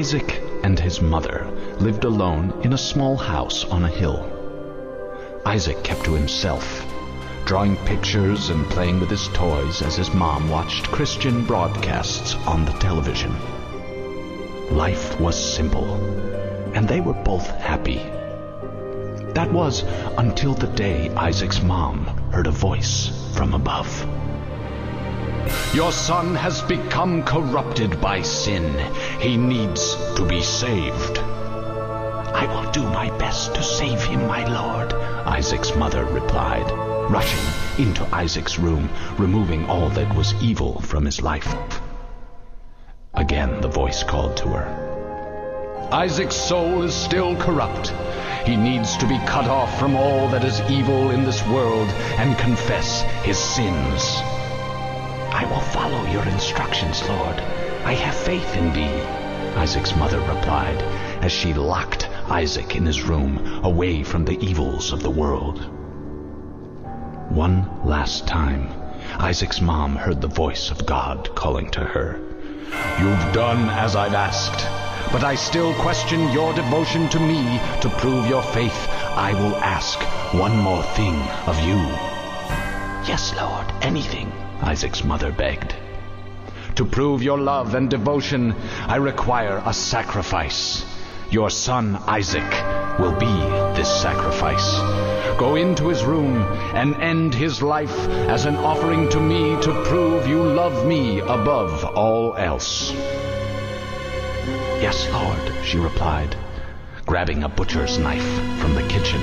Isaac and his mother lived alone in a small house on a hill. Isaac kept to himself, drawing pictures and playing with his toys as his mom watched Christian broadcasts on the television. Life was simple, and they were both happy. That was until the day Isaac's mom heard a voice from above. "Your son has become corrupted by sin. He needs to be saved." "I will do my best to save him, my lord," Isaac's mother replied, rushing into Isaac's room, removing all that was evil from his life. Again the voice called to her. "Isaac's soul is still corrupt. He needs to be cut off from all that is evil in this world and confess his sins." "I will follow your instructions, Lord. I have faith in thee," Isaac's mother replied, as she locked Isaac in his room, away from the evils of the world. One last time, Isaac's mom heard the voice of God calling to her. "You've done as I've asked, but I still question your devotion to me. To prove your faith, I will ask one more thing of you." "Yes, Lord, anything," Isaac's mother begged. "To prove your love and devotion, I require a sacrifice. Your son Isaac will be this sacrifice. Go into his room and end his life as an offering to me to prove you love me above all else." "Yes, Lord," she replied, grabbing a butcher's knife from the kitchen.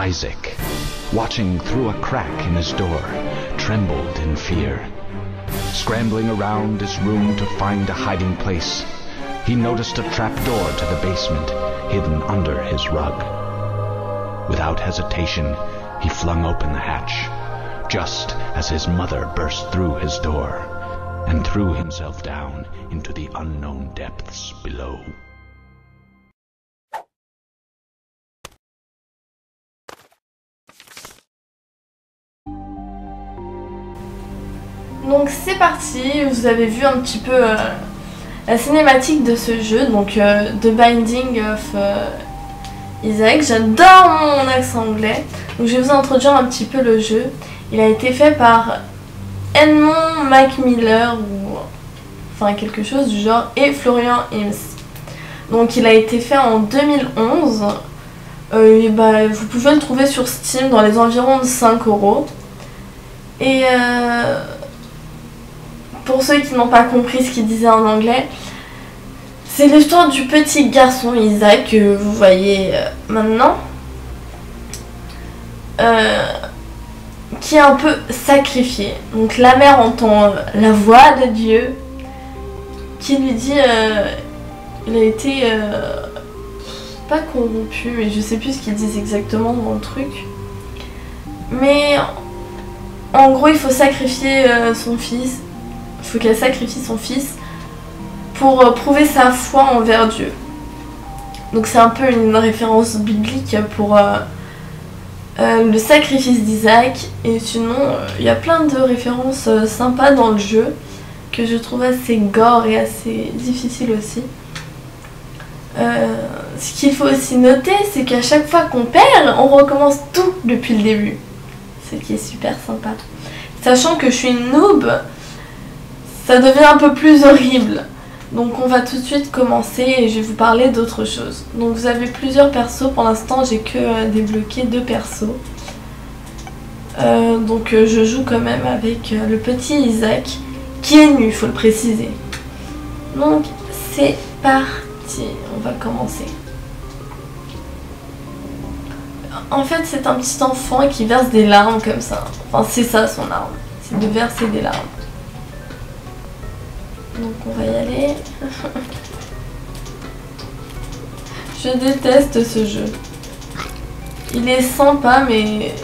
Isaac, watching through a crack in his door, trembled in fear. Scrambling around his room to find a hiding place, he noticed a trapdoor to the basement hidden under his rug. Without hesitation, he flung open the hatch, just as his mother burst through his door and threw himself down into the unknown depths below. Donc c'est parti, vous avez vu un petit peu la cinématique de ce jeu, donc The Binding of Isaac. J'adore mon accent anglais, donc je vais vous introduire un petit peu le jeu. Il a été fait par Edmond Macmillan ou enfin quelque chose du genre et Florian Ims. Donc il a été fait en 2011. Et bah, vous pouvez le trouver sur Steam dans les environs de 5 €. Et pour ceux qui n'ont pas compris ce qu'il disait en anglais, c'est l'histoire du petit garçon Isaac que vous voyez maintenant, qui est un peu sacrifié. Donc la mère entend la voix de Dieu qui lui dit il a été pas corrompu, mais je sais plus ce qu'ils disent exactement dans le truc, mais en gros il faut sacrifier son fils. Il faut qu'elle sacrifie son fils pour prouver sa foi envers Dieu. Donc c'est un peu une référence biblique pour le sacrifice d'Isaac. Et sinon, il y a plein de références sympas dans le jeu que je trouve assez gore et assez difficile aussi. Ce qu'il faut aussi noter, c'est qu'à chaque fois qu'on perd, on recommence tout depuis le début. Ce qui est super sympa. Sachant que je suis une noob, ça devient un peu plus horrible. Donc on va tout de suite commencer et je vais vous parler d'autre chose. Donc vous avez plusieurs persos. Pour l'instant j'ai que débloqué 2 persos. Donc je joue quand même avec le petit Isaac qui est nu, il faut le préciser. Donc c'est parti, on va commencer. En fait c'est un petit enfant qui verse des larmes comme ça. Enfin c'est ça son arme, c'est de verser des larmes. Donc on va y aller. Je déteste ce jeu. Il est sympa mais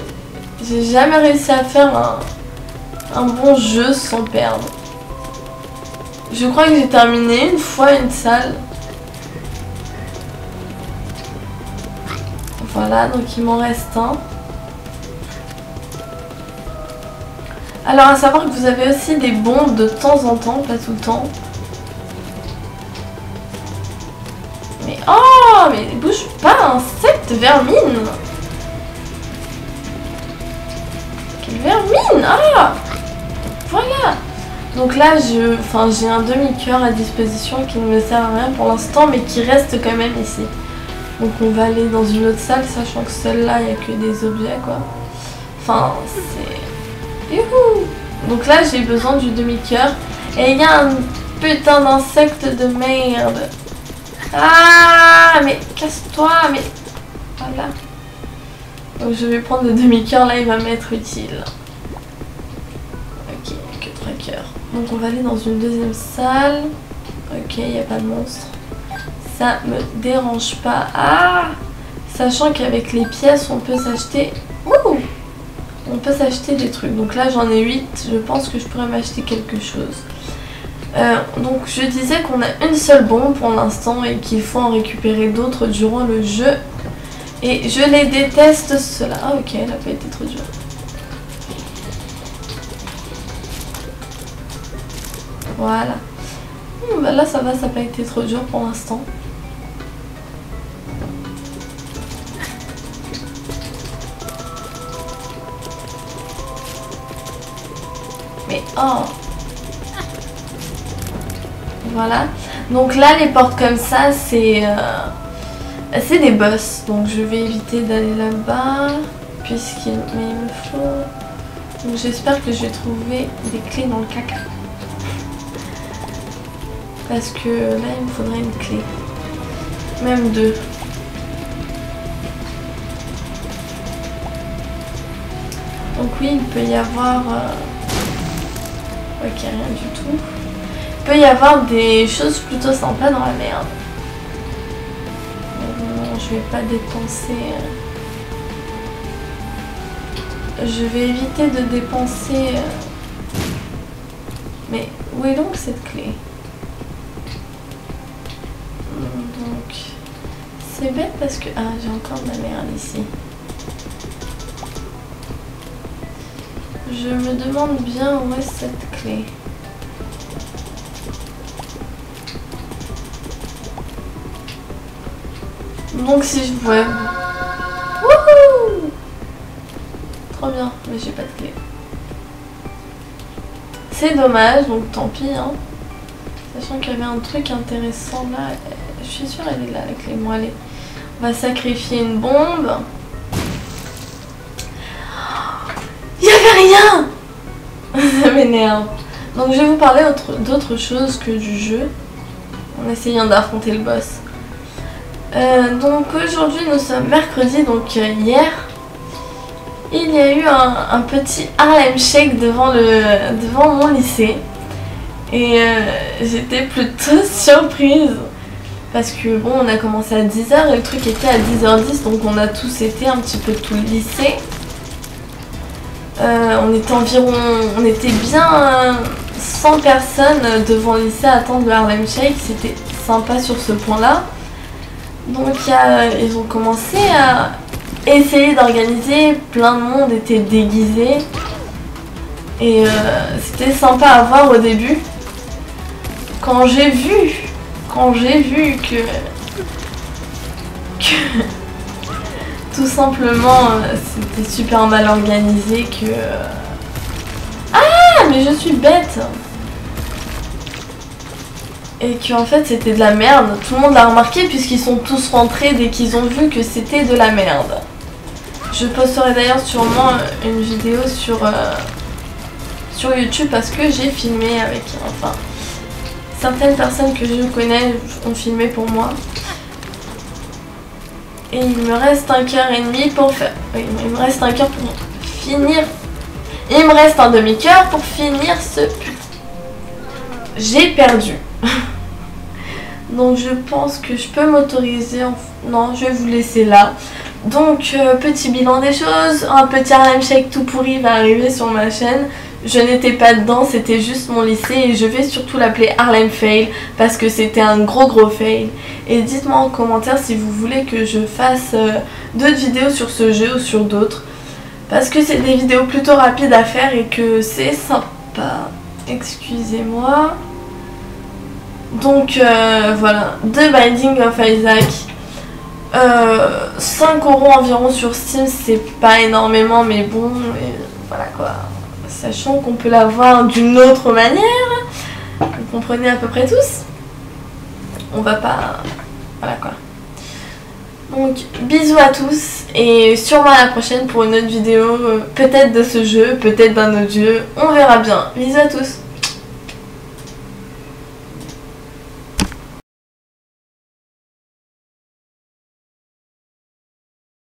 j'ai jamais réussi à faire un bon jeu sans perdre. Je crois que j'ai terminé une fois une salle. Voilà, donc il m'en reste un. Alors à savoir que vous avez aussi des bombes de temps en temps, pas tout le temps. mais bouge pas, insecte, vermine. Quelle vermine? Ah, voilà. Donc là, j'ai un demi-cœur à disposition qui ne me sert à rien pour l'instant, mais qui reste quand même ici. Donc on va aller dans une autre salle, sachant que celle-là, il n'y a que des objets, quoi. Enfin, c'est... Youhou! Donc là, j'ai besoin du demi-cœur. Et il y a un putain d'insecte de merde. Ah, mais casse-toi, mais... Voilà. Donc je vais prendre le demi-cœur, là, il va m'être utile. Ok, que 3 cœurs. Donc on va aller dans une deuxième salle. Ok, il n'y a pas de monstre. Ça me dérange pas. Ah, sachant qu'avec les pièces, on peut s'acheter... Ouh, on peut s'acheter des trucs. Donc là, j'en ai 8. Je pense que je pourrais m'acheter quelque chose. Donc je disais qu'on a une seule bombe pour l'instant et qu'il faut en récupérer d'autres durant le jeu. Et je les déteste cela. Ah ok, elle n'a pas été trop dure. Voilà. Bah là ça va, ça n'a pas été trop dur pour l'instant. Mais oh. Voilà. Donc là les portes comme ça c'est des boss. Donc je vais éviter d'aller là-bas puisqu'il me faut. Donc j'espère que je vais trouver des clés dans le caca. Parce que là il me faudrait une clé. Même 2. Donc oui il peut y avoir... Ok, rien du tout. Il peut y avoir des choses plutôt sympas dans la merde. Non, je vais pas dépenser... Je vais éviter de dépenser... Mais où est donc cette clé? Donc... C'est bête parce que... Ah, j'ai encore de la merde ici. Je me demande bien où est cette clé. Donc si je... Ouais. Wouhou! Trop bien, mais j'ai pas de clé. C'est dommage, donc tant pis, hein. Sachant qu'il y avait un truc intéressant là. Je suis sûre elle est là la clé. Bon allez. On va sacrifier une bombe. Il n'y avait rien. Ça m'énerve. Donc je vais vous parler d'autre chose que du jeu. En essayant d'affronter le boss. Donc aujourd'hui nous sommes mercredi, donc hier il y a eu un petit Harlem Shake devant mon lycée et j'étais plutôt surprise parce que bon on a commencé à 10 h et le truc était à 10 h 10, donc on a tous été un petit peu tout le lycée. On était bien 100 personnes devant le lycée à attendre le Harlem Shake, c'était sympa sur ce point là. Donc ils ont commencé à essayer d'organiser, plein de monde était déguisé et c'était sympa à voir au début. Quand j'ai vu que tout simplement c'était super mal organisé, que... Ah mais je suis bête. Et qu'en fait c'était de la merde, tout le monde l'a remarqué puisqu'ils sont tous rentrés dès qu'ils ont vu que c'était de la merde. Je posterai d'ailleurs sûrement une vidéo sur YouTube parce que j'ai filmé avec... Enfin, certaines personnes que je connais ont filmé pour moi. Et il me reste 1 cœur et demi pour faire... Oui, il me reste 1 cœur pour finir... Il me reste un demi-cœur pour finir ce... J'ai perdu. Donc je pense que je peux m'autoriser... Non, je vais vous laisser là. Donc petit bilan des choses. Un petit Harlem Shake tout pourri va arriver sur ma chaîne. Je n'étais pas dedans, c'était juste mon lycée. Et je vais surtout l'appeler Harlem Fail parce que c'était un gros fail. Et dites-moi en commentaire si vous voulez que je fasse d'autres vidéos sur ce jeu ou sur d'autres. Parce que c'est des vidéos plutôt rapides à faire et que c'est sympa. Excusez-moi. Donc voilà, The Binding of Isaac. 5 € environ sur Steam, c'est pas énormément, mais bon, voilà quoi. Sachant qu'on peut l'avoir d'une autre manière, vous comprenez à peu près tous. On va pas... Voilà quoi. Donc bisous à tous et sûrement à la prochaine pour une autre vidéo, peut-être de ce jeu, peut-être d'un autre jeu, on verra bien. Bisous à tous.